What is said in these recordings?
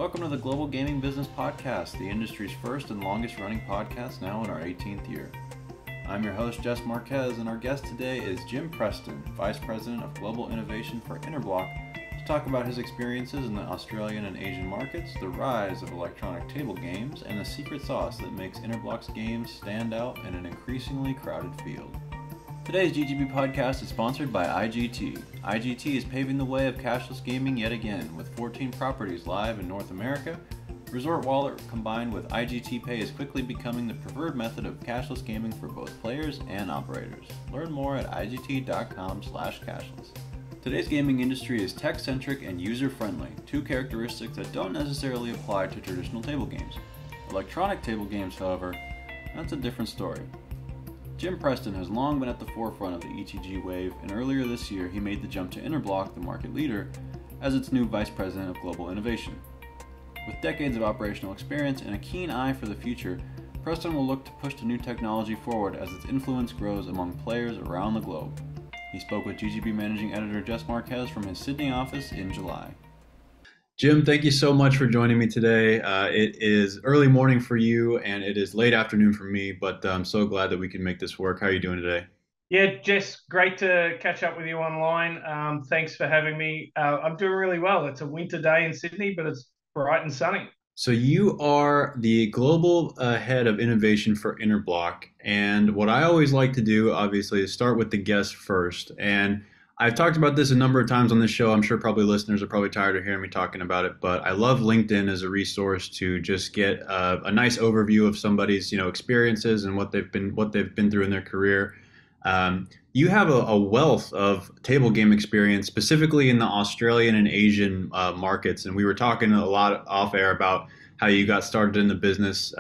Welcome to the Global Gaming Business Podcast, the industry's first and longest running podcast, now in our 18th year. I'm your host, Jess Marquez, and our guest today is Jim Preston, Vice President of Global Innovation for Interblock, to talk about his experiences in the Australian and Asian markets, the rise of electronic table games, and the secret sauce that makes Interblock's games stand out in an increasingly crowded field. Today's GGB Podcast is sponsored by IGT. IGT is paving the way of cashless gaming yet again, with 14 properties live in North America. Resort Wallet combined with IGT Pay is quickly becoming the preferred method of cashless gaming for both players and operators. Learn more at IGT.com/cashless. Today's gaming industry is tech-centric and user-friendly, two characteristics that don't necessarily apply to traditional table games. Electronic table games, however, that's a different story. Jim Preston has long been at the forefront of the ETG wave, and earlier this year he made the jump to Interblock, the market leader, as its new Vice President of Global Innovation. With decades of operational experience and a keen eye for the future, Preston will look to push the new technology forward as its influence grows among players around the globe. He spoke with GGB Managing Editor Jess Marquez from his Sydney office in July. Jim, thank you so much for joining me today. It is early morning for you and it is late afternoon for me, but I'm so glad that we can make this work. How are you doing today? Yeah, Jess, great to catch up with you online. Thanks for having me. I'm doing really well. It's a winter day in Sydney, but it's bright and sunny. So you are the global head of innovation for Interblock, and what I always like to do, obviously, is start with the guest first. And I've talked about this a number of times on this show. I'm sure probably listeners are probably tired of hearing me talking about it, but I love LinkedIn as a resource to just get a nice overview of somebody's experiences and what they've been through in their career. You have a wealth of table game experience, specifically in the Australian and Asian markets, and we were talking a lot off air about how you got started in the business.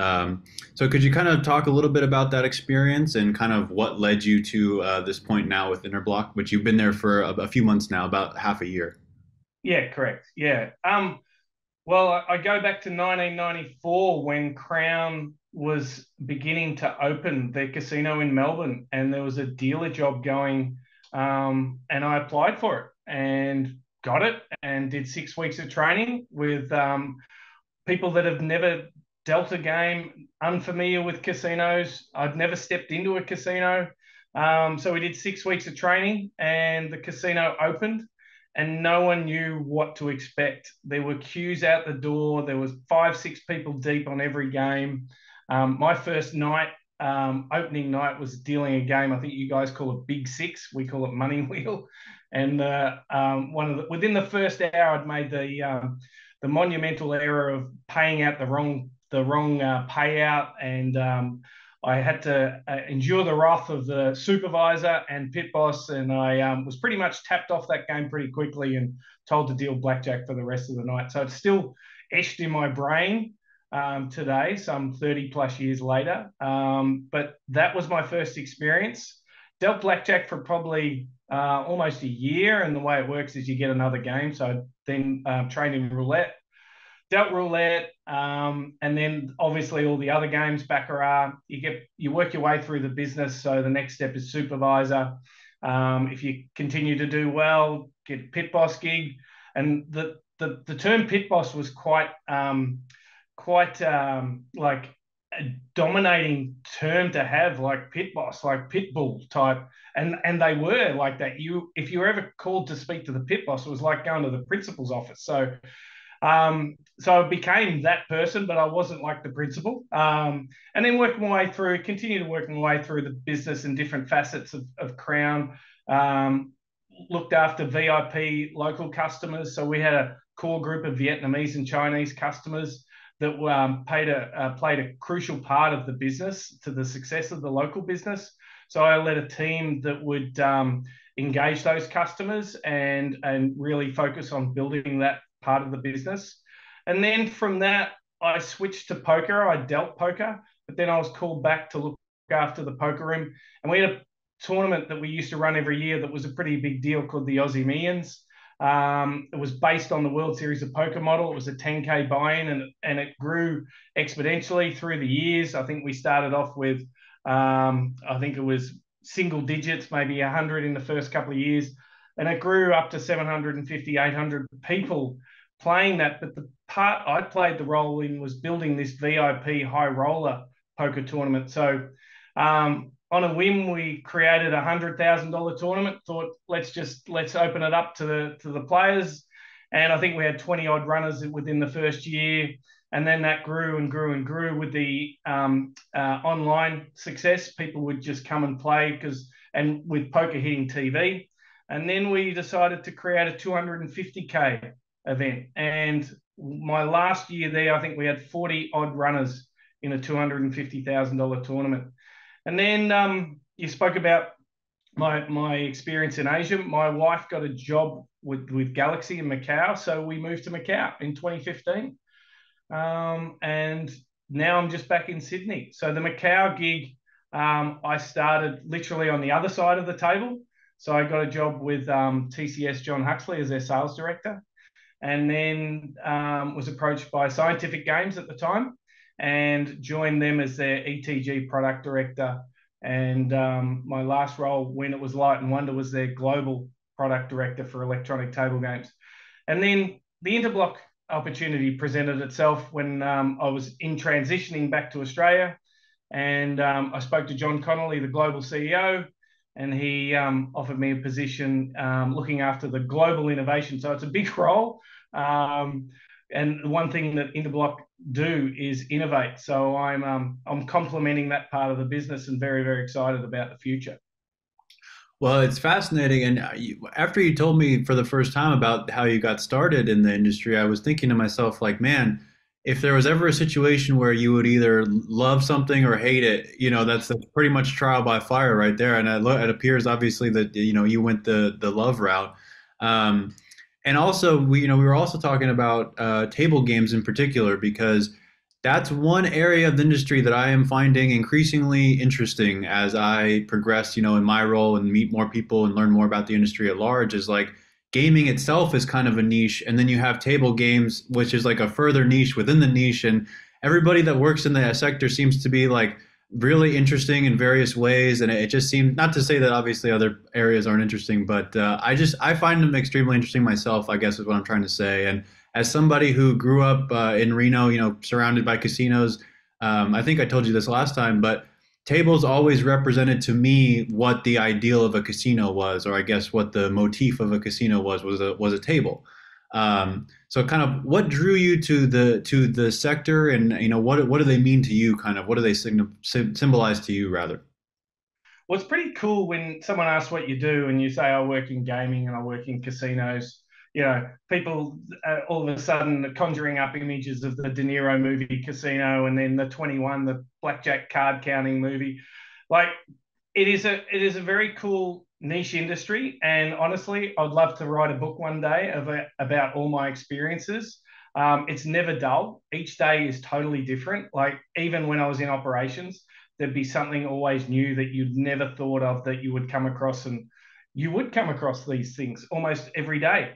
So could you kind of talk a little bit about that experience and kind of what led you to this point now with Interblock, which you've been there for a few months now, about half a year? Yeah, correct. Yeah. Well, I go back to 1994 when Crown was beginning to open their casino in Melbourne, and there was a dealer job going, and I applied for it and got it and did 6 weeks of training with people that have never dealt a game, unfamiliar with casinos. I'd never stepped into a casino. So we did 6 weeks of training and the casino opened and no one knew what to expect. There were queues out the door. There was 5, 6 people deep on every game. My first night, opening night, was dealing a game. I think you guys call it Big Six. We call it Money Wheel. And within the first hour, I'd made the monumental error of paying out the wrong payout, and I had to endure the wrath of the supervisor and pit boss, and I was pretty much tapped off that game pretty quickly and told to deal blackjack for the rest of the night. So it's still etched in my brain today, some 30 plus years later. But that was my first experience. Dealt blackjack for probably almost a year, and the way it works is you get another game. So then trained in roulette, dealt roulette, and then obviously all the other games, baccarat. You work your way through the business. So the next step is supervisor. If you continue to do well, get pit boss gig, and the term pit boss was quite like a dominating term to have, like pit boss, like pit bull type, and they were like that. If you were ever called to speak to the pit boss, it was like going to the principal's office. So I became that person, but I wasn't like the principal. And then continued to work my way through the business and different facets of Crown. Looked after VIP local customers, so we had a core group of Vietnamese and Chinese customers that played a crucial part of the business to the success of the local business. So I led a team that would engage those customers and really focus on building that part of the business. And then from that, I switched to poker. I dealt poker, but then I was called back to look after the poker room. And we had a tournament that we used to run every year that was a pretty big deal called the Aussie Millions. It was based on the World Series of Poker model. It was a 10K buy-in, and it grew exponentially through the years. I think we started off with, I think it was single digits, maybe 100 in the first couple of years. And it grew up to 750, 800 people playing that. But the part I played the role in was building this VIP high roller poker tournament. So on a whim, we created $100,000 tournament. Thought let's open it up to the players, and I think we had 20 odd runners within the first year, and then that grew and grew and grew with the online success. People would just come and play and with poker hitting TV, and then we decided to create a 250K event. And my last year there, I think we had 40 odd runners in a $250,000 tournament. And then you spoke about my experience in Asia. My wife got a job with Galaxy in Macau, so we moved to Macau in 2015. And now I'm just back in Sydney. So the Macau gig, I started literally on the other side of the table. So I got a job with TCS John Huxley as their sales director, and then was approached by Scientific Games at the time and joined them as their ETG product director. And my last role when it was Light and Wonder was their global product director for electronic table games. And then the Interblock opportunity presented itself when I was in transitioning back to Australia. And I spoke to John Connolly, the global CEO, and he offered me a position looking after the global innovation. So it's a big role. And one thing that Interblock do is innovate. So I'm complementing that part of the business and very, very excited about the future. Well, it's fascinating. And after you told me for the first time about how you got started in the industry, I was thinking to myself, like, man, if there was ever a situation where you would either love something or hate it, that's pretty much trial by fire right there. And it appears obviously that, you went the love route. And also, we were also talking about table games in particular, because that's one area of the industry that I am finding increasingly interesting as I progress, in my role and meet more people and learn more about the industry at large. Is like gaming itself is kind of a niche, and then you have table games, which is like a further niche within the niche. And everybody that works in the sector seems to be like really interesting in various ways. And it just seems, not to say that obviously other areas aren't interesting, but I find them extremely interesting myself, I guess is what I'm trying to say. And as somebody who grew up in Reno, surrounded by casinos, I think I told you this last time, but tables always represented to me what the ideal of a casino was, or I guess what the motif of a casino was a table. So kind of what drew you to the sector, and what do they mean to you? Kind of what do they symbolize to you, rather? Well, it's pretty cool when someone asks what you do and you say, I work in gaming and I work in casinos. People all of a sudden are conjuring up images of the De Niro movie Casino, and then the 21, the blackjack card counting movie. Like it is a very cool niche industry, and honestly, I'd love to write a book one day about all my experiences. It's never dull. Each day is totally different. Like even when I was in operations, there'd be something always new that you'd never thought of that you would come across, and you would come across these things almost every day,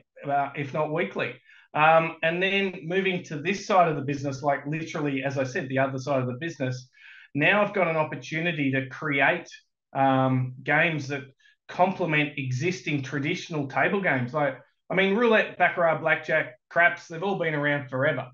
if not weekly. And then moving to this side of the business, like literally, as I said, the other side of the business, now I've got an opportunity to create games that complement existing traditional table games. Like, I mean, roulette, baccarat, blackjack, craps, they've all been around forever.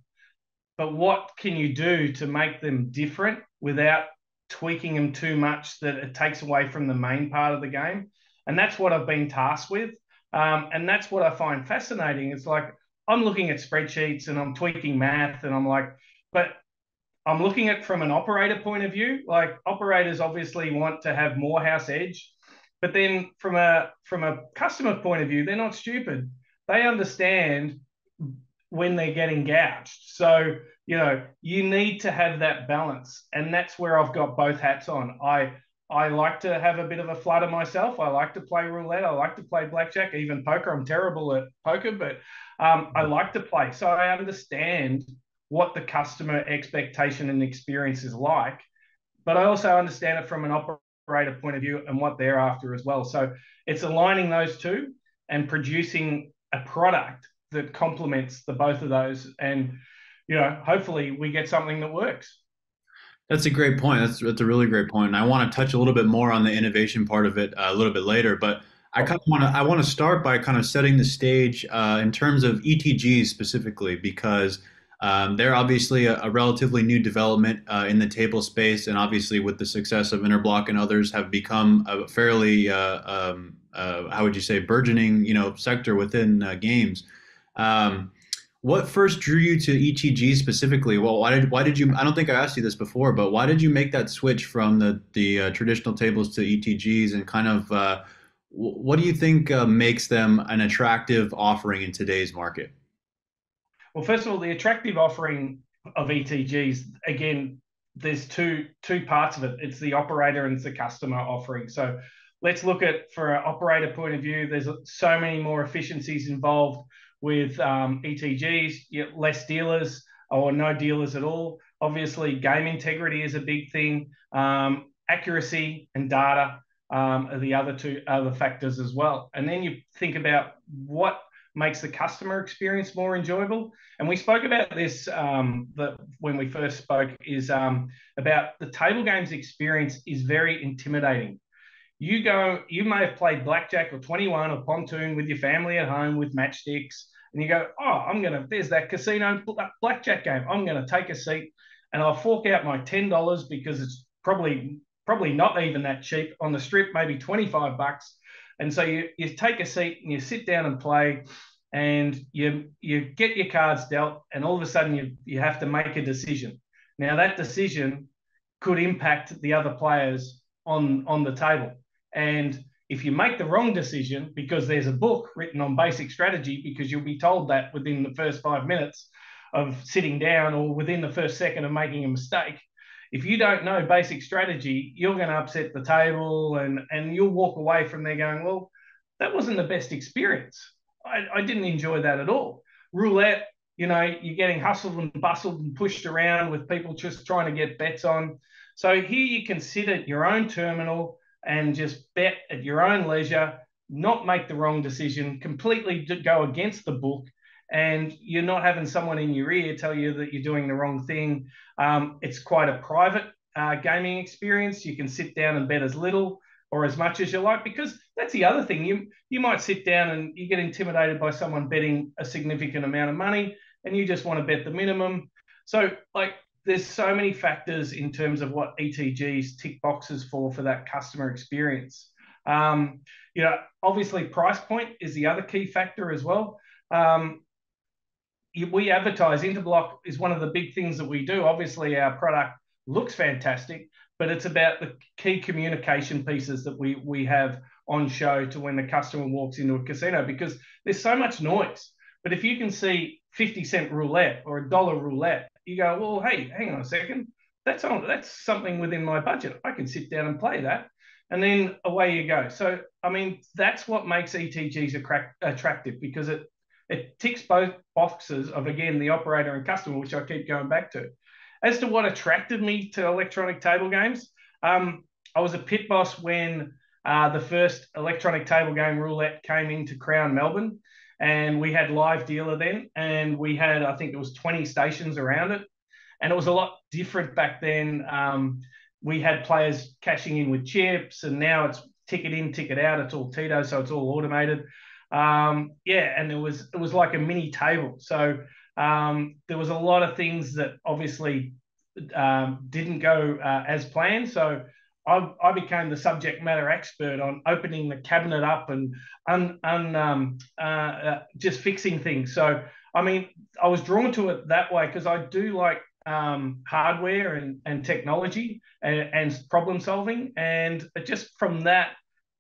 But what can you do to make them different without tweaking them too much that it takes away from the main part of the game? And that's what I've been tasked with. And that's what I find fascinating. It's like I'm looking at spreadsheets and I'm tweaking math, and I'm like, but I'm looking at it from an operator point of view. Like operators obviously want to have more house edge, but then from a customer point of view, they're not stupid. They understand when they're getting gouged. So, you need to have that balance. And that's where I've got both hats on. I like to have a bit of a flutter myself. I like to play roulette. I like to play blackjack, even poker. I'm terrible at poker, but I like to play. So I understand what the customer expectation and experience is like, but I also understand it from an operator point of view and what they're after as well. So it's aligning those two and producing a product that complements the both of those. And, hopefully we get something that works. That's a great point. That's a really great point. And I want to touch a little bit more on the innovation part of it a little bit later, but I want to start by kind of setting the stage in terms of ETGs specifically, because They're obviously a relatively new development in the table space, and obviously with the success of Interblock and others, have become a fairly, how would you say, burgeoning, sector within games. Um, what first drew you to ETG specifically? Well, why did you? I don't think I asked you this before, but why did you make that switch from the traditional tables to ETGs, and kind of what do you think makes them an attractive offering in today's market? Well, first of all, the attractive offering of ETGs, again, there's two parts of it. It's the operator and it's the customer offering. So let's look at, for an operator point of view, there's so many more efficiencies involved with ETGs, less dealers or no dealers at all. Obviously, game integrity is a big thing. Accuracy and data are the other factors as well. And then you think about what makes the customer experience more enjoyable. And we spoke about this when we first spoke, is about the table games experience is very intimidating. You may have played blackjack or 21 or pontoon with your family at home with matchsticks, and you go, oh, there's that casino blackjack game. I'm going to take a seat and I'll fork out my $10 because it's probably not even that cheap on the strip, maybe $25. And so you take a seat and you sit down and play, and you get your cards dealt, and all of a sudden you have to make a decision. Now that decision could impact the other players on the table. And if you make the wrong decision, because there's a book written on basic strategy, because you'll be told that within the first 5 minutes of sitting down or within the first second of making a mistake, if you don't know basic strategy, you're going to upset the table, and you'll walk away from there going, well, that wasn't the best experience. I didn't enjoy that at all. Roulette, you're getting hustled and bustled and pushed around with people just trying to get bets on. So here you can sit at your own terminal and just bet at your own leisure, not make the wrong decision, completely go against the book, and you're not having someone in your ear tell you that you're doing the wrong thing. It's quite a private gaming experience. You can sit down and bet as little or as much as you like, because that's the other thing. You might sit down and you get intimidated by someone betting a significant amount of money, and you just want to bet the minimum. So there's so many factors in terms of what ETGs tick boxes for that customer experience. Obviously price point is the other key factor as well. We advertise. Interblock is one of the big things that we do. Obviously, our product looks fantastic, but it's about the key communication pieces that we have on show to when the customer walks into a casino, because there's so much noise. But if you can see 50-cent roulette or $1 roulette, you go, well, hey, hang on a second. That's something within my budget. I can sit down and play that. And then away you go. So, that's what makes ETGs attractive, because it ticks both boxes of, again, the operator and customer, which I keep going back to. As to what attracted me to electronic table games, I was a pit boss when the first electronic table game roulette came into Crown Melbourne, and we had live dealer then, and we had, I think it was 20 stations around it, and it was a lot different back then. We had players cashing in with chips, and now it's ticket in, ticket out. It's all Tito, so it's all automated. And it was like a mini table. So there was a lot of things that obviously didn't go as planned. So I became the subject matter expert on opening the cabinet up and just fixing things. So, I was drawn to it that way because I do like hardware and technology and problem solving. And just from that,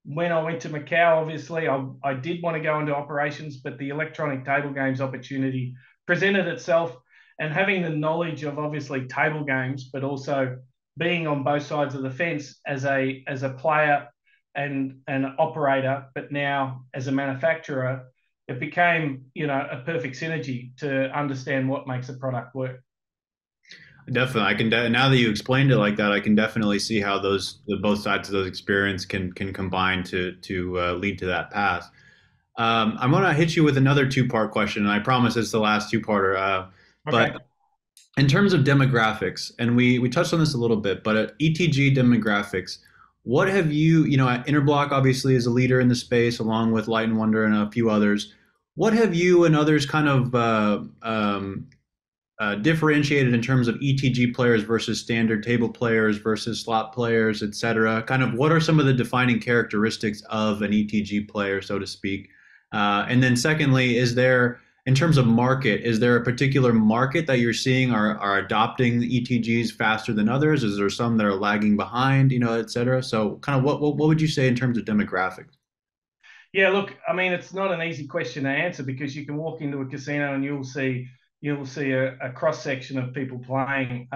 when I went to Macau, obviously, I did want to go into operations, but the electronic table games opportunity presented itself. And having the knowledge of, obviously, table games, but also being on both sides of the fence as a player and an operator, but now as a manufacturer, it became, a perfect synergy to understand what makes a product work. Definitely, I can. Now that you explained it like that, I can definitely see how both sides of those experience can combine to lead to that path. I'm going to hit you with another two-part question, and I promise it's the last two-parter. Okay. But in terms of demographics, and we touched on this a little bit, but at ETG demographics, what have you, Interblock obviously is a leader in the space along with Light and Wonder and a few others. What have you and others kind of differentiated in terms of ETG players versus standard table players versus slot players, et cetera? Kind of what are some of the defining characteristics of an ETG player, so to speak? And then secondly, in terms of market, is there a particular market that you're seeing are adopting the ETGs faster than others? Is there some that are lagging behind, et cetera? So kind of what would you say in terms of demographics? Yeah, look, I mean, it's not an easy question to answer because you can walk into a casino and you'll see a cross section of people playing.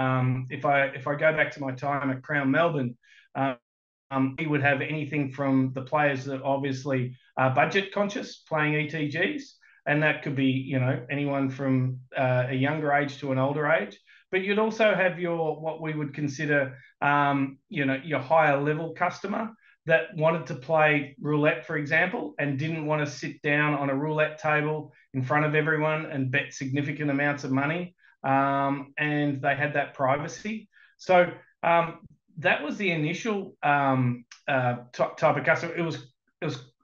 If I go back to my time at Crown Melbourne, we would have anything from the players that obviously are budget conscious playing ETGs, and that could be anyone from a younger age to an older age. But you'd also have your what we would consider your higher level customer that wanted to play roulette, for example, and didn't want to sit down on a roulette table in front of everyone and bet significant amounts of money. And they had that privacy. So that was the initial type of customer. It was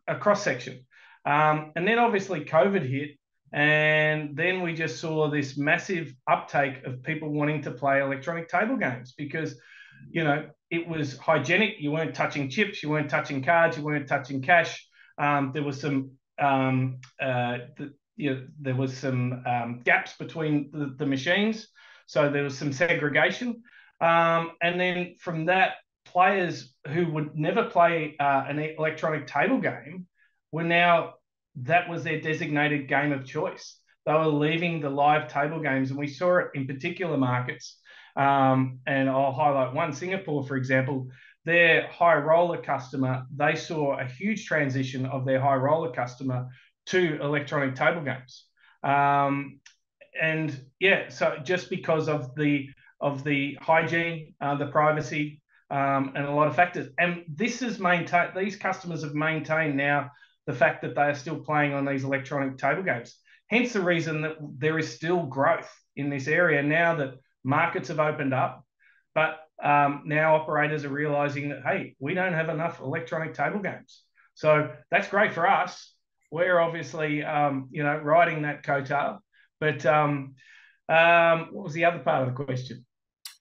a cross section. And then obviously COVID hit. And then we just saw this massive uptake of people wanting to play electronic table games because, it was hygienic. You weren't touching chips, you weren't touching cards, you weren't touching cash. There was some gaps between the machines, so there was some segregation. And then from that, players who would never play an electronic table game were now that was their designated game of choice. They were leaving the live table games, and we saw it in particular markets. And I'll highlight one, Singapore, for example, their high roller customer, they saw a huge transition of their high roller customer to electronic table games. And yeah, so just because of the hygiene, the privacy, and a lot of factors. And this is maintained, these customers have maintained now the fact that they are still playing on these electronic table games. Hence the reason that there is still growth in this area now that markets have opened up, but now operators are realizing that, hey, we don't have enough electronic table games. So that's great for us. We're obviously, riding that coattail. But what was the other part of the question?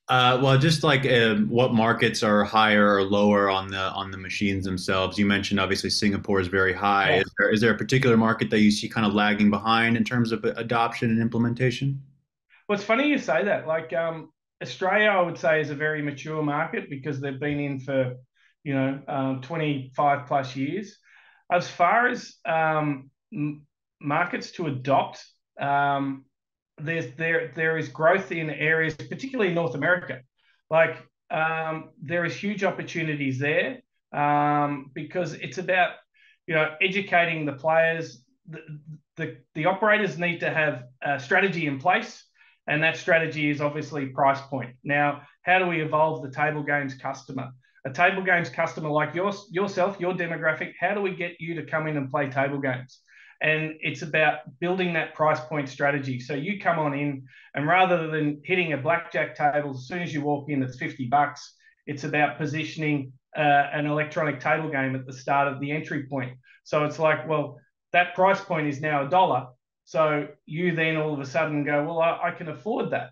Well, just like what markets are higher or lower on the machines themselves. You mentioned obviously Singapore is very high. Yeah. Is there a particular market that you see kind of lagging behind in terms of adoption and implementation? Well, it's funny you say that. Like Australia, I would say, is a very mature market because they've been in for 25 plus years. As far as markets to adopt, there is growth in areas, particularly North America. Like there is huge opportunities there because it's about educating the players. The operators need to have a strategy in place, and that strategy is obviously price point. Now, how do we evolve the table games customer? A table games customer like yourself, your demographic, how do we get you to come in and play table games? And it's about building that price point strategy. So you come on in, and rather than hitting a blackjack table, as soon as you walk in, it's $50. It's about positioning an electronic table game at the start of the entry point. So it's like, well, that price point is now $1. So you then all of a sudden go, well, I can afford that.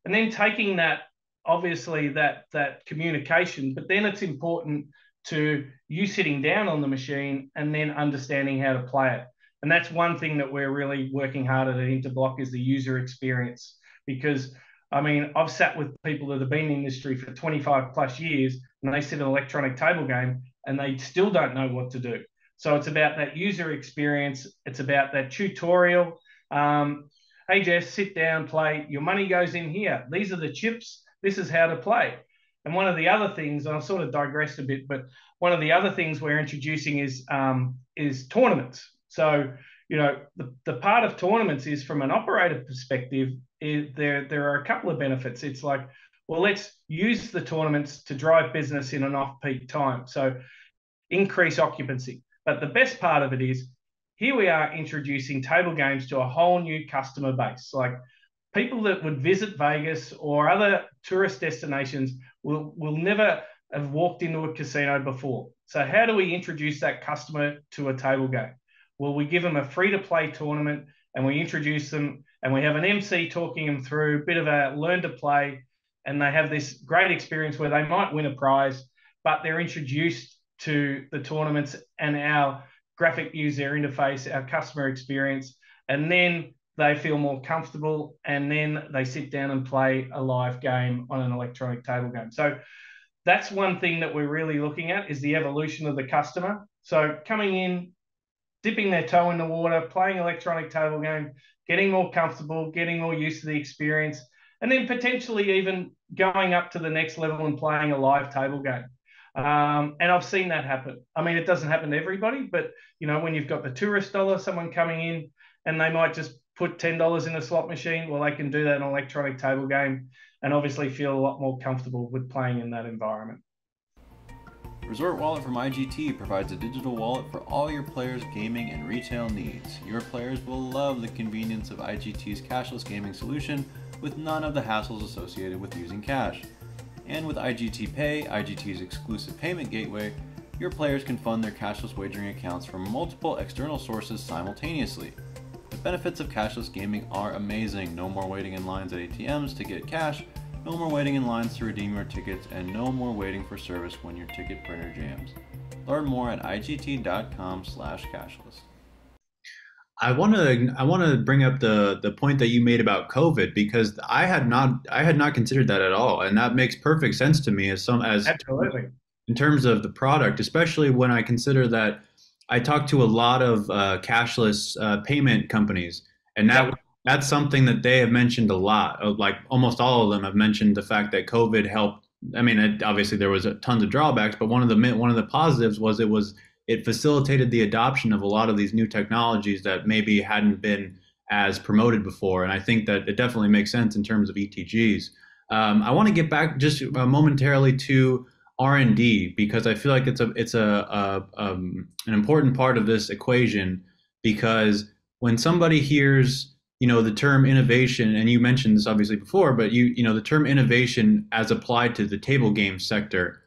And then taking that, obviously that communication, but then it's important to you sitting down on the machine and then understanding how to play it. And that's one thing that we're really working hard at Interblock is the user experience. Because, I mean, I've sat with people that have been in the industry for 25 plus years and they sit an electronic table game and they still don't know what to do. So it's about that user experience. It's about that tutorial. Hey, Jess, sit down, play. Your money goes in here. These are the chips. This is how to play. And one of the other things, and I've sort of digressed a bit, but one of the other things we're introducing is tournaments. So, the part of tournaments is from an operator perspective, there are a couple of benefits. It's like, well, let's use the tournaments to drive business in an off-peak time. So increase occupancy. But the best part of it is here we are introducing table games to a whole new customer base. Like people that would visit Vegas or other tourist destinations will never have walked into a casino before. So how do we introduce that customer to a table game? Well, we give them a free-to-play tournament and we introduce them and we have an MC talking them through, a bit of a learn to play, and they have this great experience where they might win a prize, but they're introduced to the tournaments and our graphic user interface, our customer experience, and then they feel more comfortable, and then they sit down and play a live game on an electronic table game. So that's one thing that we're really looking at, is the evolution of the customer. So coming in, dipping their toe in the water, playing electronic table game, getting more comfortable, getting more used to the experience, and then potentially even going up to the next level and playing a live table game. And I've seen that happen. I mean, it doesn't happen to everybody, but when you've got the tourist dollar, someone coming in and they might just put $10 in a slot machine, well, they can do that in an electronic table game and obviously feel a lot more comfortable with playing in that environment. Resort Wallet from IGT provides a digital wallet for all your players' gaming and retail needs. Your players will love the convenience of IGT's cashless gaming solution with none of the hassles associated with using cash. And with IGT Pay, IGT's exclusive payment gateway, your players can fund their cashless wagering accounts from multiple external sources simultaneously. The benefits of cashless gaming are amazing. No more waiting in lines at ATMs to get cash, no more waiting in lines to redeem your tickets, and no more waiting for service when your ticket printer jams. Learn more at IGT.com/cashless. I want to bring up the point that you made about COVID, because I had not considered that at all, and that makes perfect sense to me as Absolutely. In terms of the product, especially when I consider that I talk to a lot of cashless payment companies, and that's something that they have mentioned a lot. Like almost all of them have mentioned the fact that COVID helped. I mean, obviously there was tons of drawbacks, but one of the positives was it facilitated the adoption of a lot of these new technologies that maybe hadn't been as promoted before. And I think that it definitely makes sense in terms of ETGs. I want to get back just momentarily to R&D, because I feel like it's an important part of this equation, because when somebody hears the term innovation, and you mentioned this obviously before, but the term innovation as applied to the table game sector,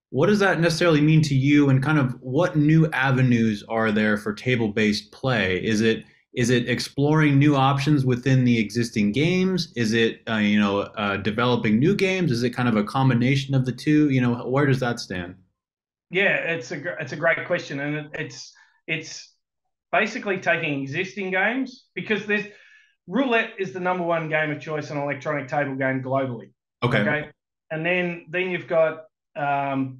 what does that necessarily mean to you, and kind of what new avenues are there for table-based play? Is it exploring new options within the existing games? Is it developing new games? Is it kind of a combination of the two? Where does that stand? Yeah, it's a great question, and it's basically taking existing games, because roulette is the number one game of choice in electronic table game globally. Okay. And then you've got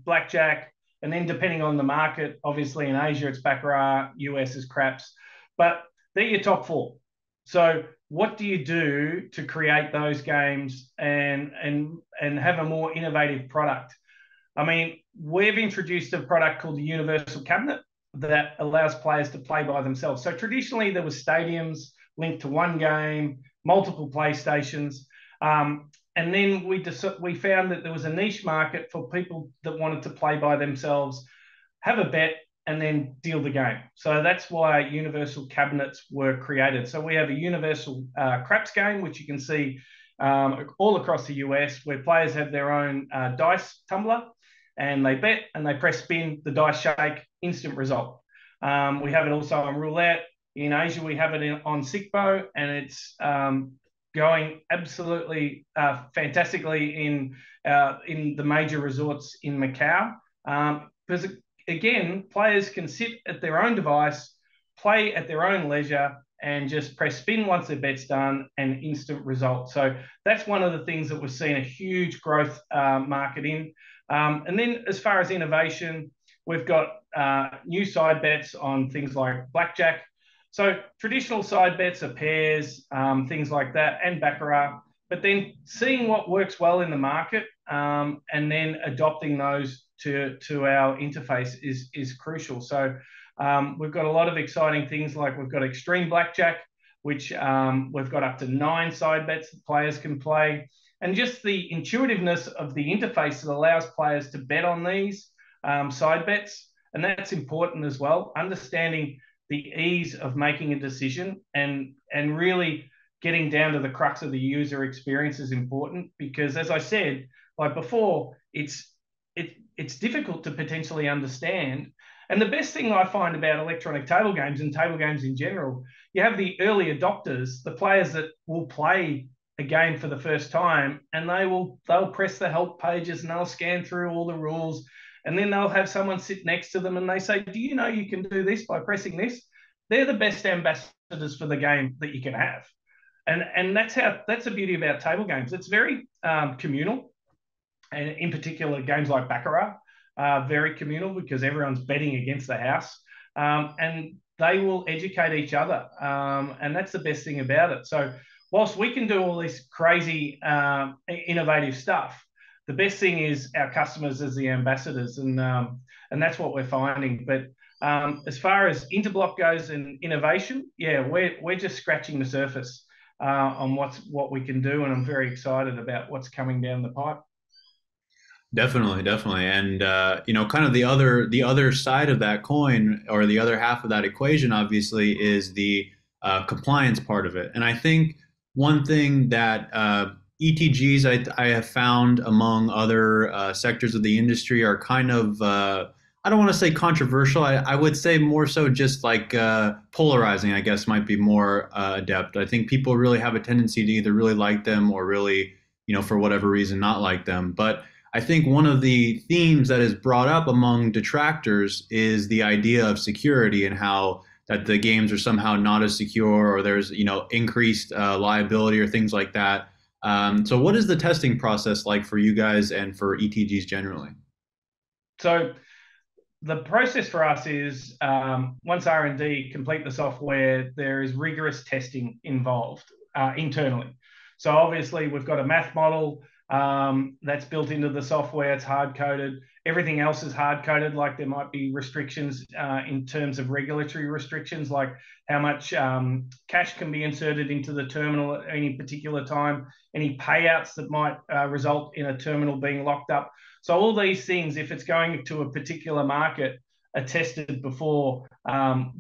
blackjack, and then depending on the market, obviously in Asia it's baccarat, US is craps, but they're your top four. So what do you do to create those games and have a more innovative product? I mean, we've introduced a product called the Universal Cabinet that allows players to play by themselves. So traditionally there was stadiums linked to one game, multiple PlayStations. And then we found that there was a niche market for people that wanted to play by themselves, have a bet, and then deal the game. So that's why universal cabinets were created. So we have a universal craps game, which you can see all across the US, where players have their own dice tumbler, and they bet and they press spin, the dice shake, instant result. We have it also on roulette. In Asia, we have it on Sickbo, and it's going absolutely fantastically in the major resorts in Macau. Because again, players can sit at their own device, play at their own leisure, and just press spin once their bet's done, and instant result. So that's one of the things that we're seeing a huge growth market in. And then as far as innovation, we've got new side bets on things like blackjack. So traditional side bets are pairs, things like that, and baccarat. But then seeing what works well in the market, and then adopting those to our interface is crucial. So we've got a lot of exciting things, like we've got extreme blackjack, which we've got up to 9 side bets that players can play. And just the intuitiveness of the interface that allows players to bet on these side bets. And that's important as well. Understanding the ease of making a decision and really getting down to the crux of the user experience is important, because as I said, like before, it's difficult to potentially understand. And the best thing I find about electronic table games and table games in general, you have the early adopters, the players that will play a game for the first time, and they'll press the help pages and they'll scan through all the rules, and then they'll have someone sit next to them and they say, do you know you can do this by pressing this? They're the best ambassadors for the game that you can have. And that's the beauty about table games. It's very communal, and in particular games like Baccarat are very communal because everyone's betting against the house, and they will educate each other, and that's the best thing about it. So whilst we can do all this crazy innovative stuff, the best thing is our customers as the ambassadors, and that's what we're finding. But as far as Interblock goes and innovation, yeah, we're just scratching the surface on what we can do, and I'm very excited about what's coming down the pipe. Definitely, and kind of the other side of that coin, or the other half of that equation, obviously, is the compliance part of it. And I think one thing that ETGs I have found among other sectors of the industry are kind of I don't want to say controversial. I would say more so just like polarizing, I guess, might be more adept. I think people really have a tendency to either really like them or really, for whatever reason, not like them. But I think one of the themes that is brought up among detractors is the idea of security, and how that the games are somehow not as secure, or there's, increased liability or things like that. So what is the testing process like for you guys and for ETGs generally? So the process for us is once R&D complete the software, there is rigorous testing involved internally. So obviously we've got a math model that's built into the software. It's hard-coded. Everything else is hard-coded, like there might be restrictions in terms of regulatory restrictions, like how much cash can be inserted into the terminal at any particular time, any payouts that might result in a terminal being locked up. So all these things, if it's going to a particular market, are tested before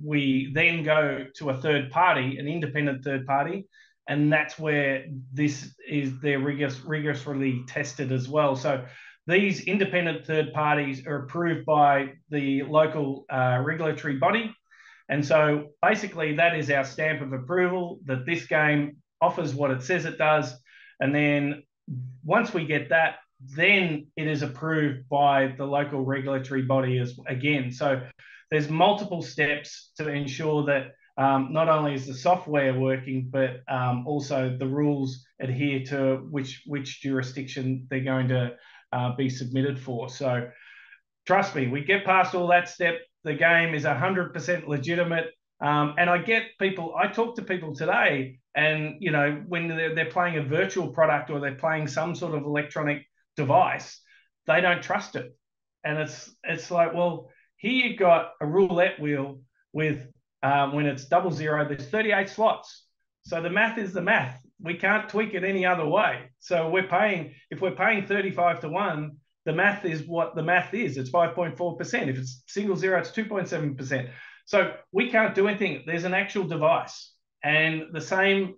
we then go to a third party, an independent third party, and that's where they're rigorously tested as well. So these independent third parties are approved by the local regulatory body. And so basically that is our stamp of approval that this game offers what it says it does. And then once we get that, then it is approved by the local regulatory body again. So there's multiple steps to ensure that not only is the software working, but also the rules adhere to which jurisdiction they're going to be submitted for. So trust me, we get past all that step. The game is 100% legitimate. And I talk to people today, and when they're playing a virtual product or they're playing some sort of electronic device, they don't trust it. And it's like, well, here you've got a roulette wheel with when it's 00, there's 38 slots. So the math is the math. We can't tweak it any other way. So if we're paying 35 to 1, the math is what the math is. It's 5.4%. If it's single zero, it's 2.7%. So we can't do anything. There's an actual device. And the same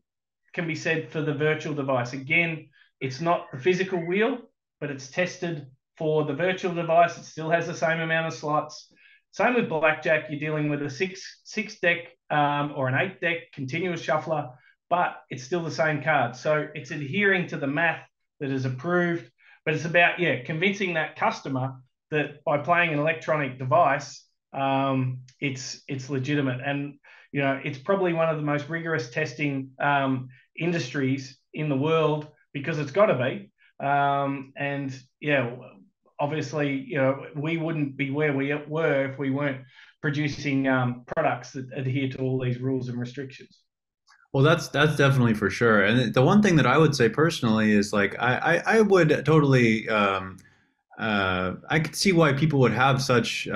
can be said for the virtual device. Again, it's not the physical wheel, but it's tested for the virtual device. It still has the same amount of slots. Same with blackjack. You're dealing with a six deck or an 8 deck continuous shuffler, but it's still the same card. So it's adhering to the math that is approved, but it's about, convincing that customer that by playing an electronic device, it's legitimate. And, it's probably one of the most rigorous testing industries in the world, because it's got to be. Obviously, we wouldn't be where we were if we weren't producing products that adhere to all these rules and restrictions. Well, that's definitely for sure. And the one thing that I would say personally is, like, I would totally I could see why people would have such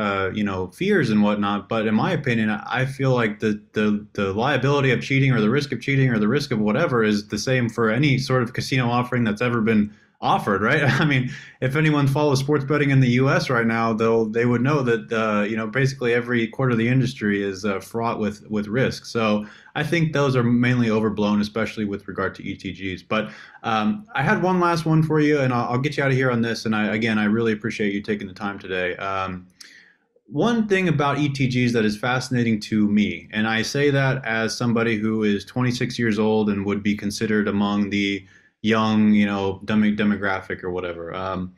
fears and whatnot. But in my opinion, I feel like the liability of cheating, or the risk of cheating, or the risk of whatever, is the same for any sort of casino offering that's ever been offered, right? I mean, if anyone follows sports betting in the U.S. right now, they would know that basically every quarter of the industry is fraught with risk. So I think those are mainly overblown, especially with regard to ETGs. But I had one last one for you, and I'll get you out of here on this. And I really appreciate you taking the time today. one thing about ETGs that is fascinating to me, and I say that as somebody who is 26 years old and would be considered among the young, demographic or whatever.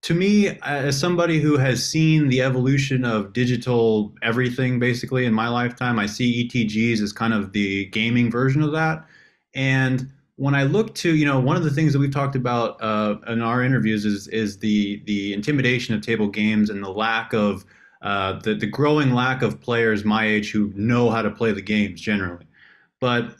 To me, as somebody who has seen the evolution of digital everything basically in my lifetime, I see ETGs as kind of the gaming version of that. And when I look to, one of the things that we've talked about in our interviews is the intimidation of table games and the lack of the growing lack of players my age who know how to play the games generally. But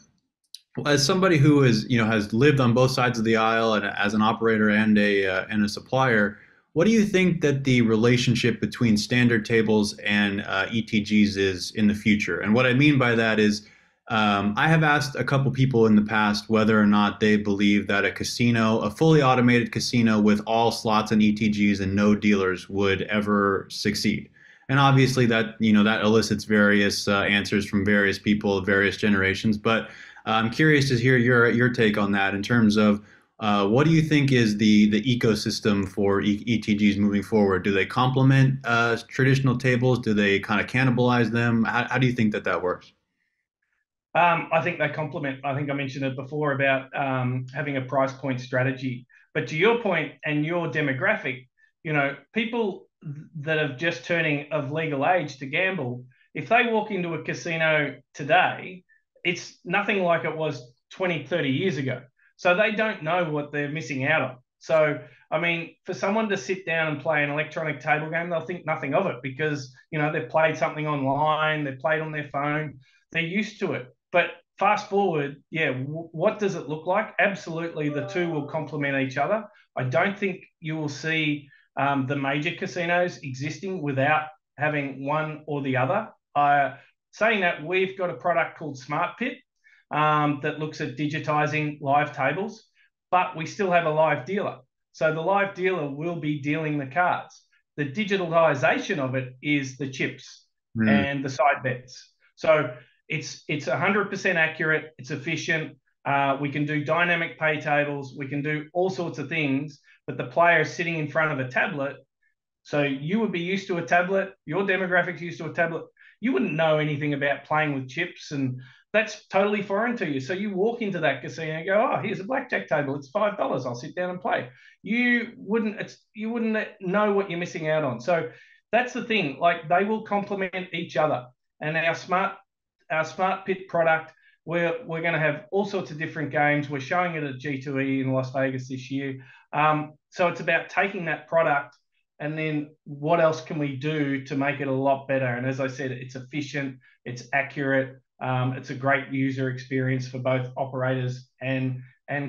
as somebody who is, has lived on both sides of the aisle and as an operator and a supplier, what do you think that the relationship between standard tables and ETGs is in the future? And what I mean by that is, I have asked a couple people in the past whether or not they believe that a fully automated casino with all slots and ETGs and no dealers would ever succeed. And obviously that elicits various answers from various people of various generations. But I'm curious to hear your take on that in terms of what do you think is the ecosystem for ETGs moving forward? Do they complement traditional tables? Do they kind of cannibalize them? How do you think that works? I think they complement. I think I mentioned it before about having a price point strategy. But to your point and your demographic, people that are just turning of legal age to gamble, if they walk into a casino today, it's nothing like it was 20, 30 years ago. So they don't know what they're missing out on. So, I mean, for someone to sit down and play an electronic table game, they'll think nothing of it because, they've played something online, they've played on their phone, they're used to it. But fast forward, what does it look like? Absolutely, the two will complement each other. I don't think you will see the major casinos existing without having one or the other. Saying that, we've got a product called Smart Pit that looks at digitizing live tables, but we still have a live dealer. So the live dealer will be dealing the cards. The digitalization of it is the chips and the side bets. So it's 100% accurate. It's efficient. We can do dynamic pay tables. We can do all sorts of things, but the player is sitting in front of a tablet. So you would be used to a tablet. Your demographics used to a tablet. You wouldn't know anything about playing with chips, and that's totally foreign to you. So you walk into that casino and go, oh, here's a blackjack table. It's $5. I'll sit down and play. You wouldn't know what you're missing out on. So that's the thing. Like, they will complement each other. And our Smart Pit product, we're going to have all sorts of different games. We're showing it at G2E in Las Vegas this year. So it's about taking that product and then what else can we do to make it a lot better? And as I said, it's efficient, it's accurate, it's a great user experience for both operators and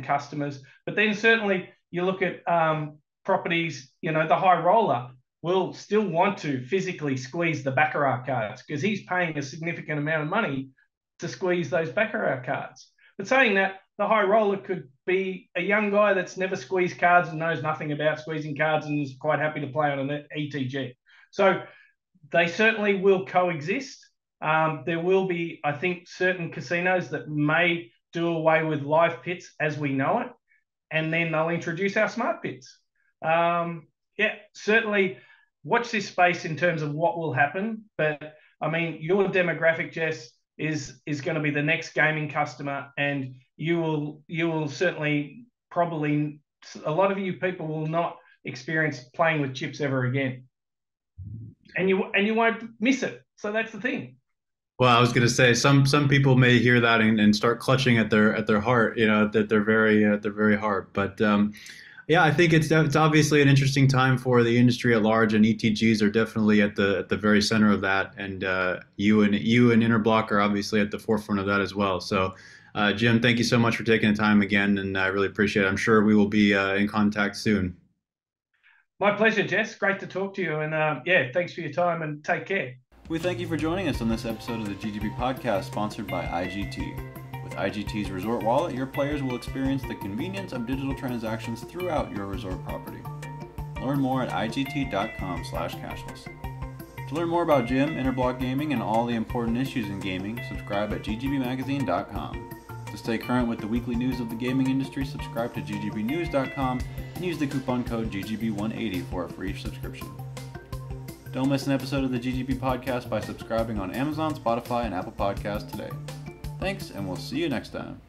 customers. But then certainly you look at properties, the high roller will still want to physically squeeze the baccarat cards because he's paying a significant amount of money to squeeze those baccarat cards. But saying that, the high roller could be a young guy that's never squeezed cards and knows nothing about squeezing cards and is quite happy to play on an ETG. So they certainly will coexist. There will be, I think, certain casinos that may do away with live pits as we know it, and then they'll introduce our smart pits. Certainly watch this space in terms of what will happen. But, I mean, your demographic, Jess, is going to be the next gaming customer, and you will certainly probably, a lot of you people will not experience playing with chips ever again, and you won't miss it. So that's the thing. Well, I was going to say some people may hear that and start clutching at their heart, that they're very hard. But I think it's obviously an interesting time for the industry at large, and ETGs are definitely at the very center of that. And you and Interblock are obviously at the forefront of that as well. So, Jim, thank you so much for taking the time again, and I really appreciate it. I'm sure we will be in contact soon. My pleasure, Jess. Great to talk to you, and thanks for your time, and take care. We thank you for joining us on this episode of the GGB Podcast, sponsored by IGT. With IGT's Resort Wallet, your players will experience the convenience of digital transactions throughout your resort property. Learn more at IGT.com/cashless. To learn more about Jim, Interblock Gaming, and all the important issues in gaming, subscribe at GGBmagazine.com. To stay current with the weekly news of the gaming industry, subscribe to GGBnews.com and use the coupon code GGB180 for a free subscription. Don't miss an episode of the GGB Podcast by subscribing on Amazon, Spotify, and Apple Podcasts today. Thanks, and we'll see you next time.